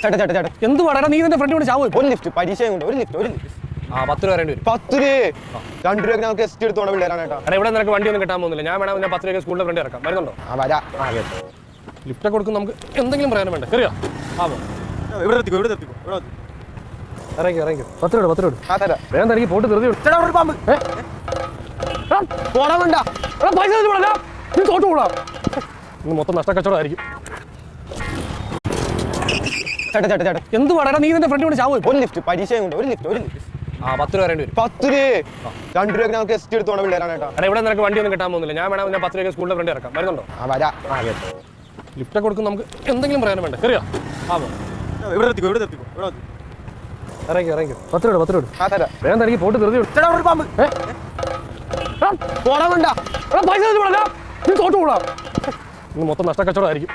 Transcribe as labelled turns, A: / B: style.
A: ചേട്ടാ ചേട്ടാ ചേട്ടാ
B: എന്ത് പറയടാ നീ നിന്റെ ഫ്രണ്ട് കൊണ്ട് ചാവോ
A: ഒരു ലിഫ്റ്റ് പരീക്ഷയും കൊണ്ട് ഒരു ലിഫ്റ്റ്
B: ആ 10 രൂപ വരേണ്ടി വരും
A: 10 രൂപ 2 രൂപ നമുക്ക് എസ്റ്റ് എടുത്തോണ്ട് പിള്ളേരാണ് ചേട്ടാ.
B: എടാ ഇവിടെ നിനക്ക് വണ്ടി ഒന്നും കിട്ടാൻ പോകുന്നില്ല. ഞാൻ വേണം 10 രൂപ സ്കൂളിലെ ഫ്രണ്ട് ഇറക്കാം. വരുന്നുണ്ടോ?
A: ആ വരാ.
B: ലിഫ്റ്റ് കൊടുക്കും നമുക്ക് എന്തെങ്കിലും പറയാനും വേണ്ട. കയറിയോ?
A: ഇവിടെ എത്തിക്കോ ഇവിടെ എത്തിക്കോ ഇവിടെ
B: ഇറങ്ങി 10 രൂപ 10 രൂപ
A: ആ തരാം.
B: വേഗം തനിക്ക് പോട്ട് ധൃതി
A: ചേട്ടാ ഒരു പാമ്പ് പോടാ വേണ്ട
B: പൈസ നീ തോട്ട് കൂടാ. ഇന്ന് മൊത്തം നഷ്ടക്കച്ചവടമായിരിക്കും.
A: ചേട്ടാ ചേട്ടാ ചേട്ടാ
B: എന്ത് പറയടാ നീ നിന്റെ ഫ്രണ്ട് കൊണ്ട് ചാവോ
A: ഒരു ലിഫ്റ്റ് പരീക്ഷയും കൊണ്ട് ഒരു ലിഫ്റ്റ്
B: ആ 10 രൂപ വരേണ്ടി വരും
A: 10 രൂപ 2 രൂപ നമുക്ക് എസ്റ്റ് എടുത്തോണ്ട് പിള്ളേരാണ് ചേട്ടാ.
B: എടാ ഇവിടെ നിനക്ക് വണ്ടി ഒന്നും കിട്ടാൻ പോകുന്നില്ല. ഞാൻ വേണം 10 രൂപ സ്കൂളിലെ ഫ്രണ്ട് ഇറക്കാം. വരുന്നുണ്ടോ?
A: ആ വരാ.
B: ലിഫ്റ്റ് കൊടുക്കും നമുക്ക് എന്തെങ്കിലും പറയാനും വേണ്ട. കയറിയോ?
A: ഇവിടെ എത്തിക്കോ ഇവിടെ എത്തിക്കോ ഇവിടെ
B: ഇറങ്ങി 10 രൂപ
A: ആ തരാം.
B: വേഗം തനിക്ക് പോട്ട് ധൃതി
A: ചേട്ടാ ഒരു പാമ്പ്
B: പോടാ വേണ്ട പൈസ നീ തോട്ട് കൂടാ. ഇന്ന് മൊത്തം നഷ്ടക്കച്ചവടമായിരിക്കും.